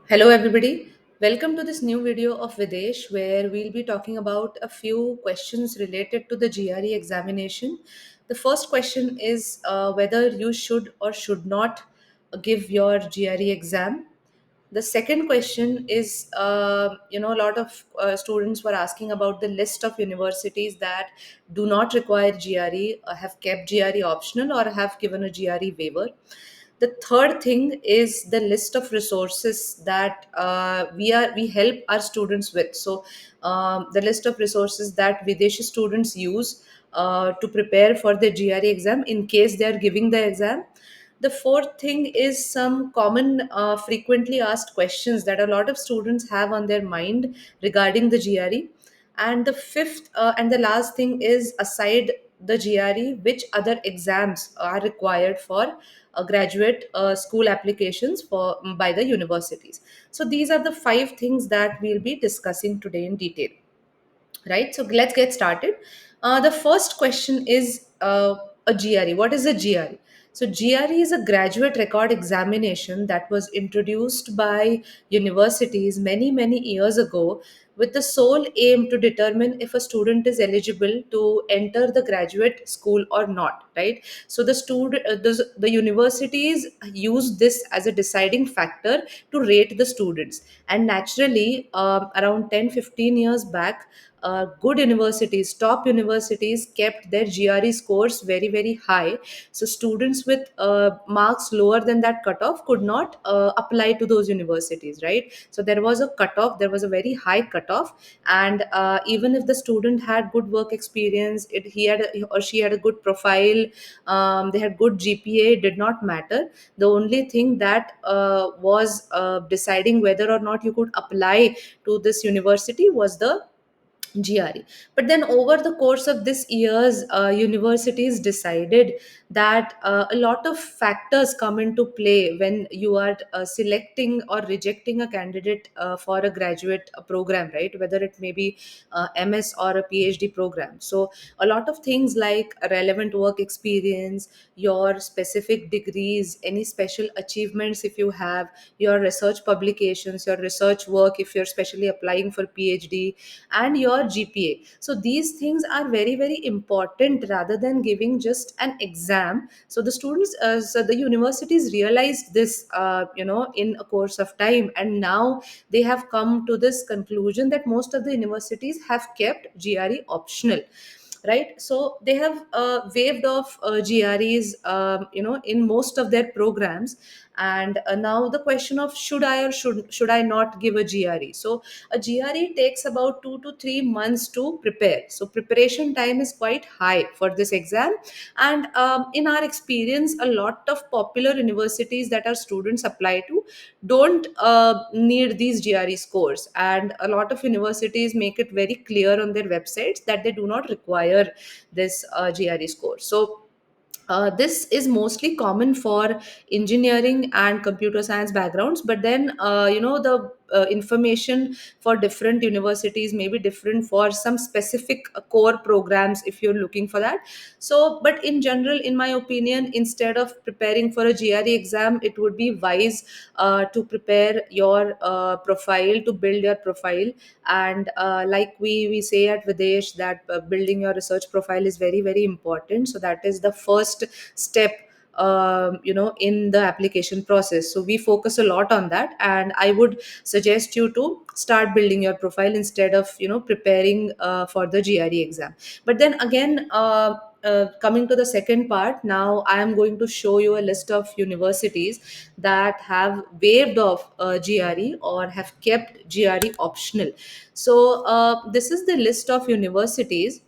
Hello, everybody. Welcome to this new video of Videsh, where we'll be talking about a few questions related to the GRE examination. The first question is whether you should or should not give your GRE exam. The second question is, a lot of students were asking about the list of universities that do not require GRE, have kept GRE optional, or have given a GRE waiver. The third thing is the list of resources that we help our students with. So the list of resources that Videshi students use to prepare for the GRE exam in case they are giving the exam. The fourth thing is some common frequently asked questions that a lot of students have on their mind regarding the GRE. And the fifth and the last thing is, aside the GRE, which other exams are required for graduate school applications for by the universities. So these are the five things that we'll be discussing today in detail, right? So let's get started. The first question is a GRE. What is a GRE? So GRE is a graduate record examination that was introduced by universities many years ago, with the sole aim to determine if a student is eligible to enter the graduate school or not, right? So the universities use this as a deciding factor to rate the students. And naturally, around 10-15 years back, good universities, top universities, kept their GRE scores very high. So students with marks lower than that cutoff could not apply to those universities, right? So there was a cutoff, there was a very high cutoff. And even if the student had good work experience, he had or she had a good profile, they had good GPA, did not matter. The only thing that was deciding whether or not you could apply to this university was the GRE. But then over the course of this years, universities decided that a lot of factors come into play when you are selecting or rejecting a candidate for a graduate program, right? Whether it may be MS or a PhD program. So a lot of things like relevant work experience, your specific degrees, any special achievements if you have, your research publications, your research work if you're specially applying for PhD, and your GPA. So these things are very important rather than giving just an exam. So the universities realized this, in a course of time, and now they have come to this conclusion that most of the universities have kept GRE optional, right? So they have waived off GREs, in most of their programs. And now the question of should I or should I not give a GRE? So a GRE takes about 2 to 3 months to prepare. So preparation time is quite high for this exam. And in our experience, a lot of popular universities that our students apply to don't need these GRE scores. And a lot of universities make it very clear on their websites that they do not require this GRE score. So this is mostly common for engineering and computer science backgrounds, but then the information for different universities may be different for some specific core programs if you're looking for that. So but in general, in my opinion, instead of preparing for a GRE exam, it would be wise to prepare your profile, to build your profile. And like we say at Videsh that building your research profile is very important. So that is the first step in the application process. So we focus a lot on that, and I would suggest you to start building your profile instead of preparing for the GRE exam. But then again, coming to the second part, now I am going to show you a list of universities that have waived off GRE or have kept GRE optional. So this is the list of universities.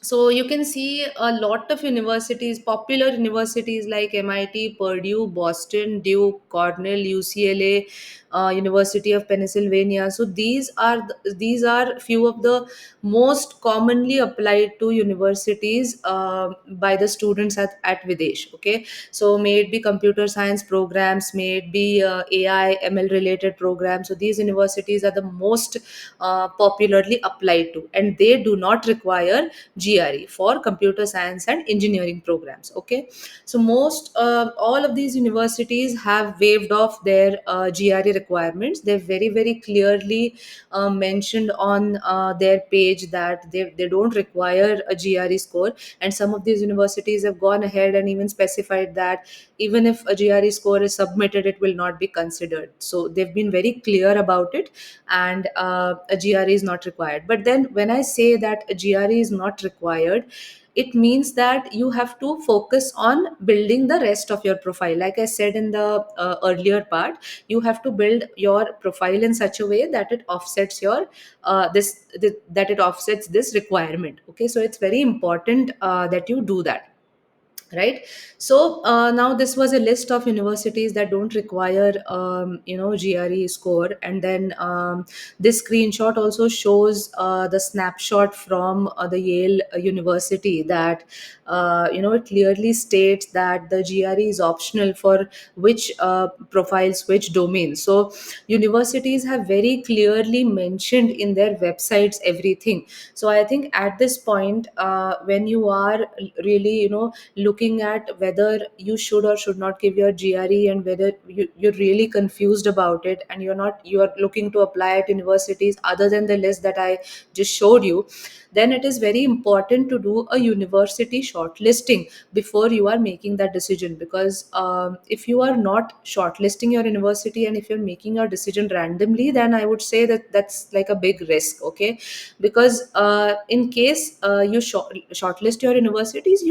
So you can see a lot of universities, popular universities like MIT, Purdue, Boston, Duke, Cornell, UCLA, University of Pennsylvania. So these are few of the most commonly applied to universities by the students at Videsh. Okay, so may it be computer science programs, may it be AI, ML related programs. So these universities are the most popularly applied to, and they do not require GRE, for computer science and engineering programs. Okay, so most all of these universities have waived off their GRE requirements. They've very clearly mentioned on their page that they don't require a GRE score, and some of these universities have gone ahead and even specified that even if a GRE score is submitted, it will not be considered. So they've been very clear about it, and a GRE is not required. But then when I say that a GRE is not required, it means that you have to focus on building the rest of your profile. Like I said in the earlier part, you have to build your profile in such a way that it offsets your that it offsets this requirement. Okay, so it's very important that you do that, right? So now this was a list of universities that don't require GRE score. And then this screenshot also shows the snapshot from the Yale University, that it clearly states that the GRE is optional for which profiles, which domains. So universities have very clearly mentioned in their websites everything. So I think at this point, when you are really looking at whether you should or should not give your GRE, and whether you're really confused about it, and you're looking to apply at universities other than the list that I just showed you, then it is very important to do a university shortlisting before you are making that decision. Because if you are not shortlisting your university, and if you're making your decision randomly, then I would say that that's like a big risk. Okay, because in case you shortlist your universities,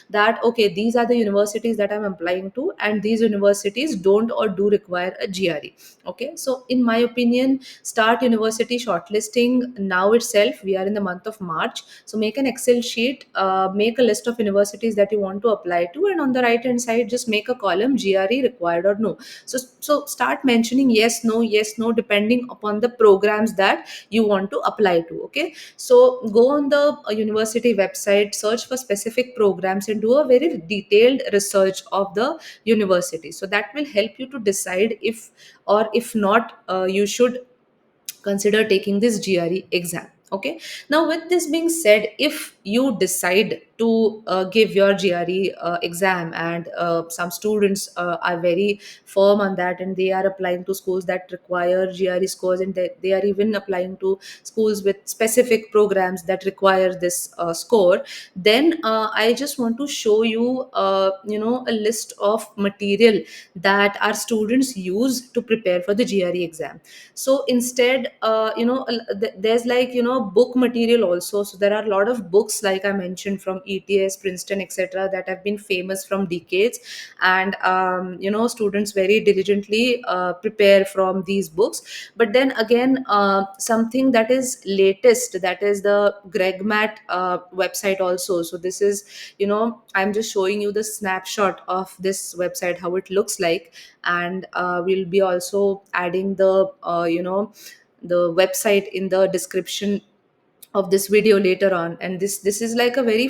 that okay, these are the universities that I'm applying to, and these universities don't or do require a GRE. Okay, so in my opinion, start university shortlisting now itself. We are in the month of March, so make an Excel sheet, make a list of universities that you want to apply to, and on the right hand side just make a column GRE required or no. So start mentioning yes no depending upon the programs that you want to apply to. Okay, so go on the university website, search for specific programs, and do a very detailed research of the university. So that will help you to decide if, or if not, you should consider taking this GRE exam. Okay, now with this being said, if you decide to give your GRE exam, and some students are very firm on that, and they are applying to schools that require GRE scores, and they are even applying to schools with specific programs that require this score, then I just want to show you a list of material that our students use to prepare for the GRE exam. So instead, there's like book material also. So there are a lot of books, like I mentioned, from ETS, Princeton, etc., that have been famous from decades. And students very diligently prepare from these books. But then again, something that is latest, that is the GregMat website also. So this is, I'm just showing you the snapshot of this website, how it looks like. And we'll be also adding the website in the description of this video later on. And this is like a very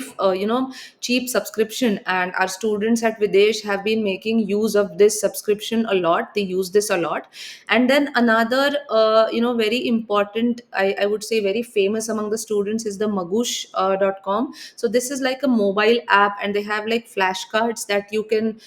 cheap subscription, and our students at Videsh have been making use of this subscription a lot. They use this a lot. And then another very important, I would say very famous among the students, is the Magush.com. So this is like a mobile app, and they have like flashcards that you can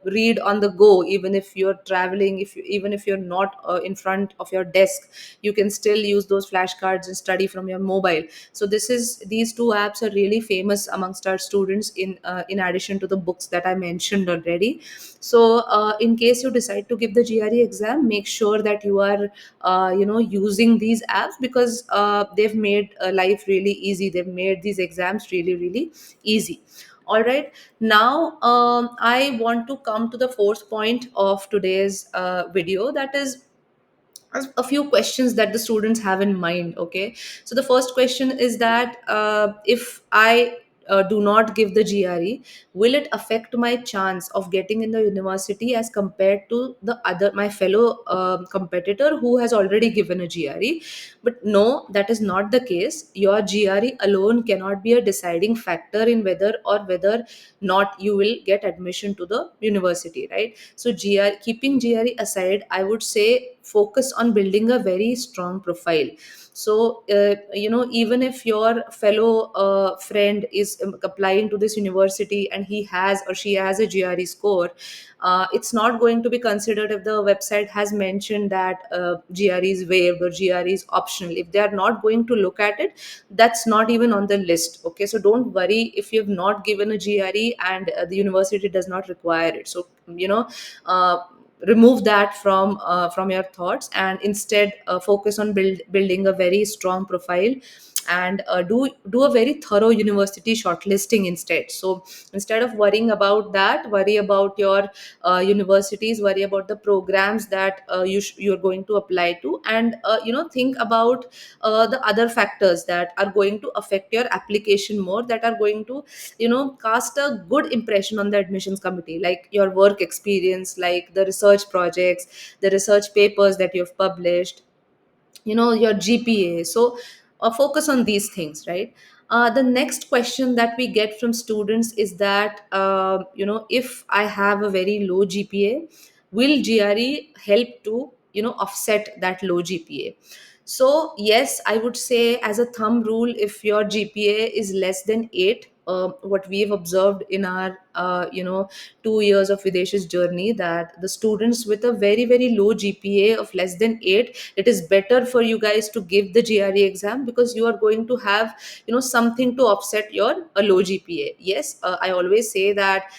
read on the go. Even if you're traveling, even if you're not in front of your desk, you can still use those flashcards and study from your mobile. So these two apps are really famous amongst our students, in addition to the books that I mentioned already. So in case you decide to give the GRE exam, make sure that you are using these apps, because they've made life really easy. They've made these exams really easy. All right, now I want to come to the fourth point of today's video, that is a few questions that the students have in mind. Okay, so the first question is that if I do not give the GRE, will it affect my chance of getting in the university as compared to the other, my fellow competitor who has already given a GRE? But no, that is not the case. Your GRE alone cannot be a deciding factor in whether not you will get admission to the university, right? So keeping GRE aside, I would say focus on building a very strong profile. So even if your fellow friend is applying to this university and he has or she has a GRE score, it's not going to be considered if the website has mentioned that GRE is waived or GRE is optional. If they are not going to look at it, that's not even on the list. Okay, so don't worry if you've not given a GRE and the university does not require it. So uh, remove that from your thoughts, and instead focus on building a very strong profile, and do a very thorough university shortlisting instead. So instead of worrying about that, worry about your universities, worry about the programs that you're going to apply to, and think about the other factors that are going to affect your application more, that are going to cast a good impression on the admissions committee, like your work experience, like the research projects, the research papers that you've published, your GPA. So focus on these things, right? The next question that we get from students is that if I have a very low GPA, will GRE help to offset that low GPA? So yes, I would say as a thumb rule, if your GPA is less than 8, what we've observed in our 2 years of Videsh's journey, that the students with a very very low GPA of less than 8, it is better for you guys to give the GRE exam, because you are going to have something to offset your a low GPA. Yes, I always say that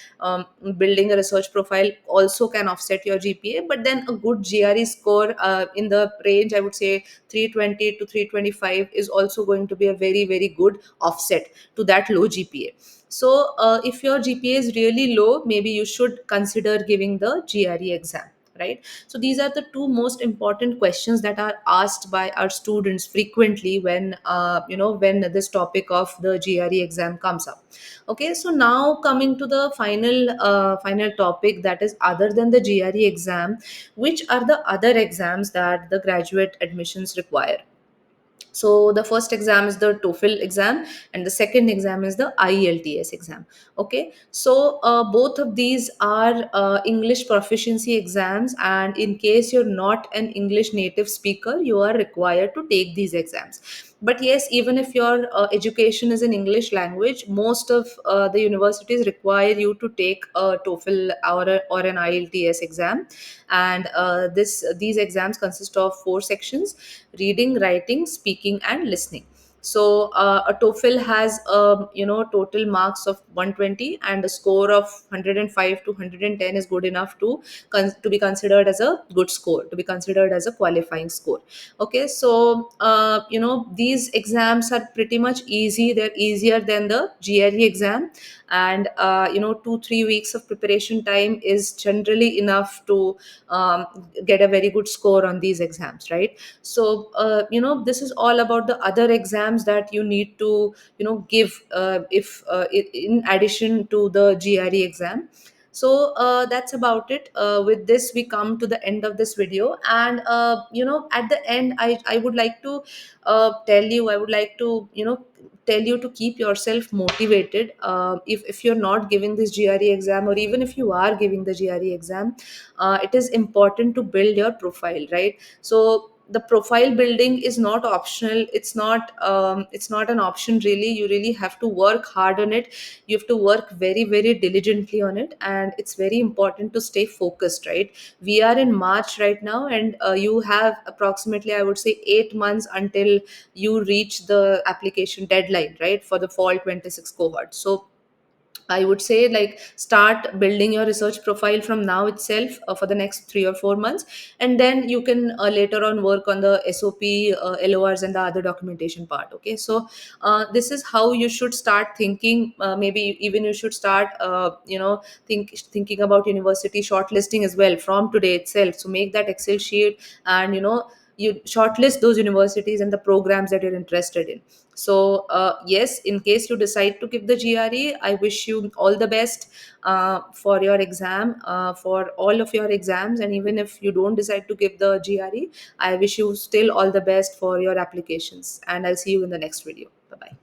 building a research profile also can offset your GPA, but then a good GRE score in the range, I would say 320 to 325, is also going to be a very very good offset to that low GPA. So if your GPA is really low, maybe you should consider giving the GRE exam, right? So these are the two most important questions that are asked by our students frequently when when this topic of the GRE exam comes up. Okay, so now coming to the final topic, that is other than the GRE exam, which are the other exams that the graduate admissions require? So the first exam is the TOEFL exam, and the second exam is the IELTS exam. Okay, so both of these are English proficiency exams, and in case you're not an English native speaker, you are required to take these exams. But yes, even if your education is in English language, most of the universities require you to take a TOEFL or an IELTS exam. And these exams consist of four sections: reading, writing, speaking, and listening. So a TOEFL has total marks of 120, and a score of 105 to 110 is good enough to be considered as a good score, to be considered as a qualifying score. Okay, so these exams are pretty much easy. They're easier than the GRE exam, and 2-3 weeks of preparation time is generally enough to get a very good score on these exams, right? So this is all about the other exams that you need to give if in addition to the GRE exam. So that's about it. With this, we come to the end of this video, and at the end, I would like to I would like to tell you to keep yourself motivated. If you're not giving this GRE exam, or even if you are giving the GRE exam, it is important to build your profile, right? So the profile building is not optional. It's not an option, really. You really have to work hard on it. You have to work very very diligently on it, and it's very important to stay focused, right? We are in March right now, and you have approximately, I would say, 8 months until you reach the application deadline, right, for the fall 26 cohort. So I would say, like, start building your research profile from now itself for the next 3 or 4 months, and then you can later on work on the SOP, LORs, and the other documentation part. Okay, so this is how you should start thinking. Maybe even you should start, thinking about university shortlisting as well from today itself. So make that Excel sheet, and you shortlist those universities and the programs that you're interested in. So yes, in case you decide to give the GRE, I wish you all the best for your exam, for all of your exams. And even if you don't decide to give the GRE, I wish you still all the best for your applications, and I'll see you in the next video. Bye bye.